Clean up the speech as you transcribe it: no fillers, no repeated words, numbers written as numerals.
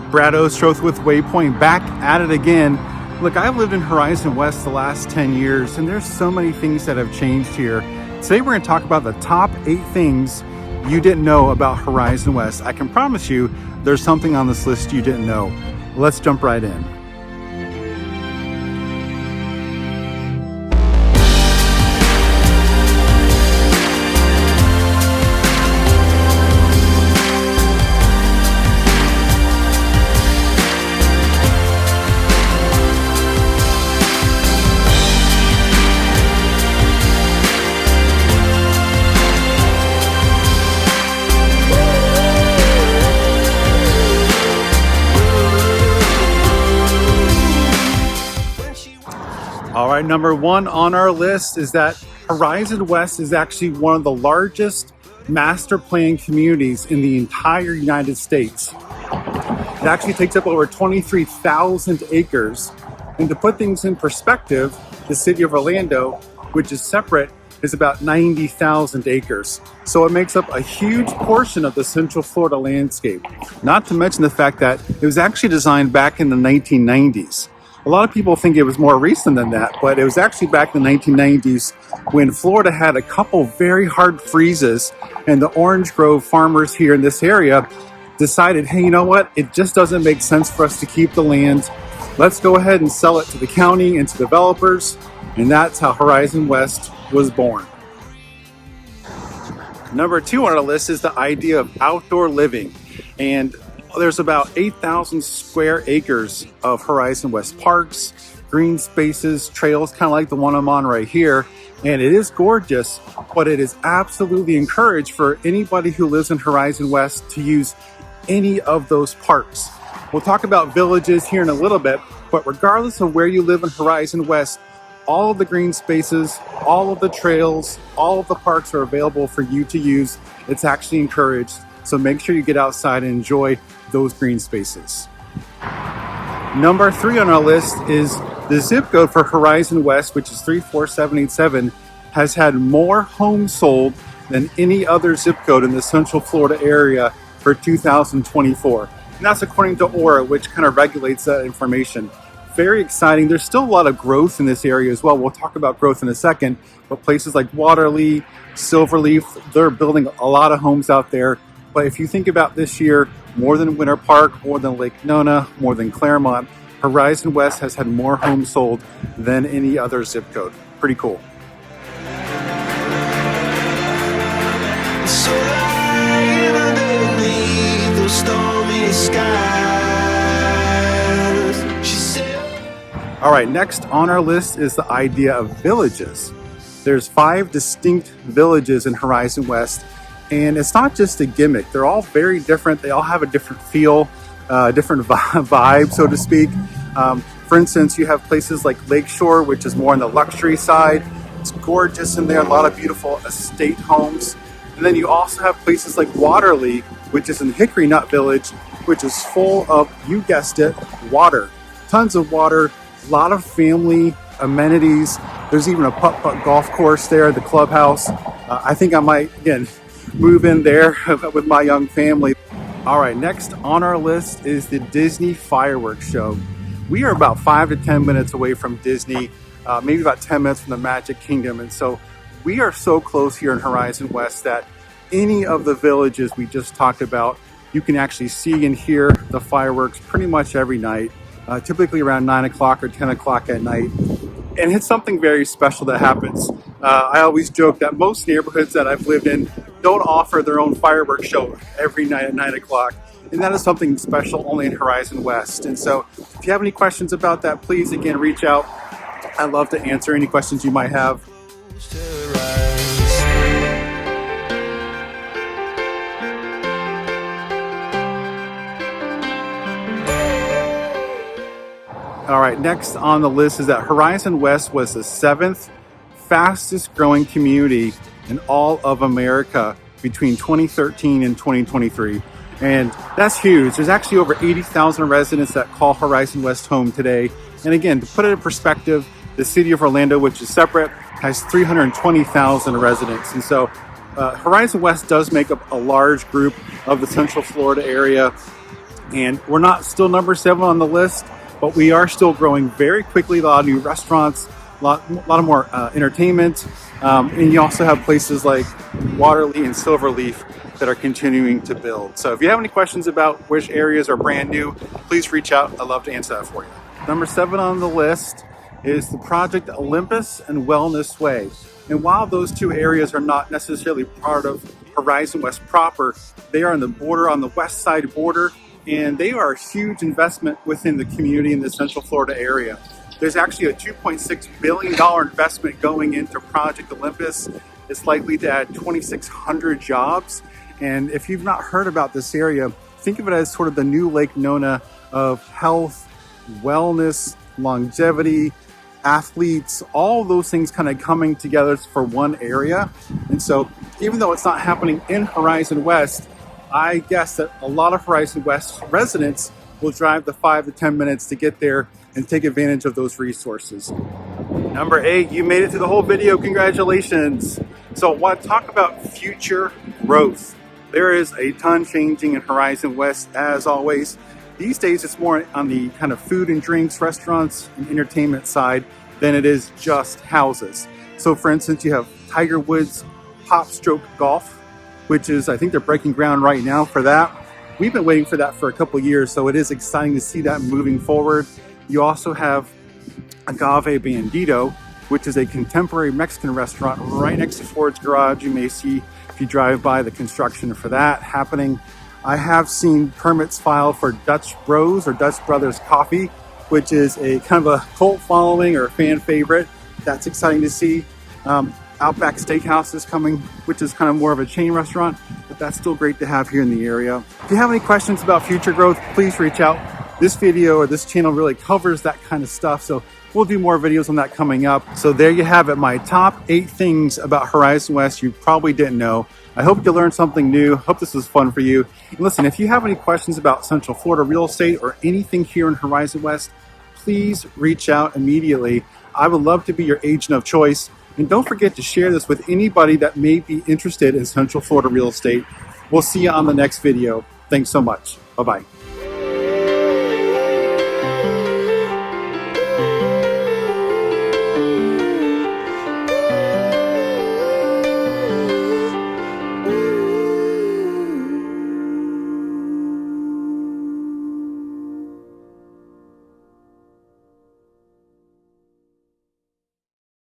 Brad Ostroth with Waypoint, back at it again. Look, I've lived in Horizon West the last 10 years, and there's so many things that have changed here. Today we're going to talk about the top 8 things you didn't know about Horizon West. I can promise you there's something on this list you didn't know. Let's jump right in. All right, number 1 on our list is that Horizon West is actually one of the largest master plan communities in the entire United States. It actually takes up over 23,000 acres. And to put things in perspective, the city of Orlando, which is separate, is about 90,000 acres. So it makes up a huge portion of the Central Florida landscape. Not to mention the fact that it was actually designed back in the 1990s. A lot of people think it was more recent than that, but it was actually back in the 1990s when Florida had a couple very hard freezes, and the orange grove farmers here in this area decided, hey, you know what? It just doesn't make sense for us to keep the land. Let's go ahead and sell it to the county and to developers, and that's how Horizon West was born. Number 2 on our list is the idea of outdoor living, and there's about 8,000 square acres of Horizon West parks, green spaces, trails, kind of like the one I'm on right here. And it is gorgeous, but it is absolutely encouraged for anybody who lives in Horizon West to use any of those parks. We'll talk about villages here in a little bit, but regardless of where you live in Horizon West, all of the green spaces, all of the trails, all of the parks are available for you to use. It's actually encouraged. So make sure you get outside and enjoy those green spaces. Number 3 on our list is the zip code for Horizon West, which is 34787, has had more homes sold than any other zip code in the Central Florida area for 2024. And that's according to Aura, which kind of regulates that information. Very exciting. There's still a lot of growth in this area as well. We'll talk about growth in a second, but places like Waterley, Silverleaf, they're building a lot of homes out there. But if you think about this year, more than Winter Park, more than Lake Nona, more than Claremont, Horizon West has had more homes sold than any other zip code. Pretty cool. So lying underneath those stormy skies, she said. All right, next on our list is the idea of villages. There's 5 distinct villages in Horizon West. And it's not just a gimmick. They're all very different. They all have a different feel, different vibe, so to speak. For instance, you have places like Lakeshore, which is more on the luxury side. It's gorgeous in there, a lot of beautiful estate homes. And then you also have places like Waterley, which is in Hickory Nut Village, which is full of, you guessed it, water. Tons of water, a lot of family amenities. There's even a putt-putt golf course there, the clubhouse. I think I might, again, move in there with my young family. All right, next on our list is the Disney fireworks show. We are about 5 to 10 minutes away from Disney, maybe about 10 minutes from the Magic Kingdom. And so we are so close here in Horizon West that any of the villages we just talked about, you can actually see and hear the fireworks pretty much every night, typically around 9 o'clock or 10 o'clock at night. And it's something very special that happens. I always joke that most neighborhoods that I've lived in don't offer their own fireworks show every night at 9 o'clock. And that is something special only in Horizon West. And so if you have any questions about that, please, again, reach out. I'd love to answer any questions you might have. All right, next on the list is that Horizon West was the 7th fastest growing community in all of America between 2013 and 2023. And that's huge. There's actually over 80,000 residents that call Horizon West home today. And again, to put it in perspective, the city of Orlando, which is separate, has 320,000 residents. And so Horizon West does make up a large group of the Central Florida area. And we're not still number 7 on the list, but we are still growing very quickly. A lot of new restaurants, a lot of more entertainment. And you also have places like Waterley and Silverleaf that are continuing to build. So if you have any questions about which areas are brand new, please reach out. I'd love to answer that for you. Number 7 on the list is the project Olympus and Wellness Way. And while those two areas are not necessarily part of Horizon West proper, they are on the border, on the west side border, and they are a huge investment within the community in the Central Florida area. There's actually a $2.6 billion investment going into Project Olympus. It's likely to add 2,600 jobs. And if you've not heard about this area, think of it as sort of the new Lake Nona of health, wellness, longevity, athletes, all those things kind of coming together for one area. And so even though it's not happening in Horizon West, I guess that a lot of Horizon West residents will drive the 5 to 10 minutes to get there and take advantage of those resources. Number 8, you made it through the whole video. Congratulations. So I want to talk about future growth. There is a ton changing in Horizon West, as always. These days, it's more on the kind of food and drinks, restaurants, and entertainment side than it is just houses. So for instance, you have Tiger Woods Pop Stroke Golf, which is, I think they're breaking ground right now for that. We've been waiting for that for a couple years, so it is exciting to see that moving forward. You also have Agave Bandito, which is a contemporary Mexican restaurant right next to Ford's Garage. You may see, if you drive by, the construction for that happening. I have seen permits filed for Dutch Bros or Dutch Brothers Coffee, which is a kind of a cult following or a fan favorite. That's exciting to see. Outback Steakhouse is coming, which is kind of more of a chain restaurant, but that's still great to have here in the area. If you have any questions about future growth, please reach out. This video or this channel really covers that kind of stuff, so we'll do more videos on that coming up. So there you have it, my top 8 things about Horizon West you probably didn't know. I hope you learned something new. Hope this was fun for you. And listen, if you have any questions about Central Florida real estate or anything here in Horizon West, please reach out immediately. I would love to be your agent of choice. And don't forget to share this with anybody that may be interested in Central Florida real estate. We'll see you on the next video. Thanks so much. Bye-bye.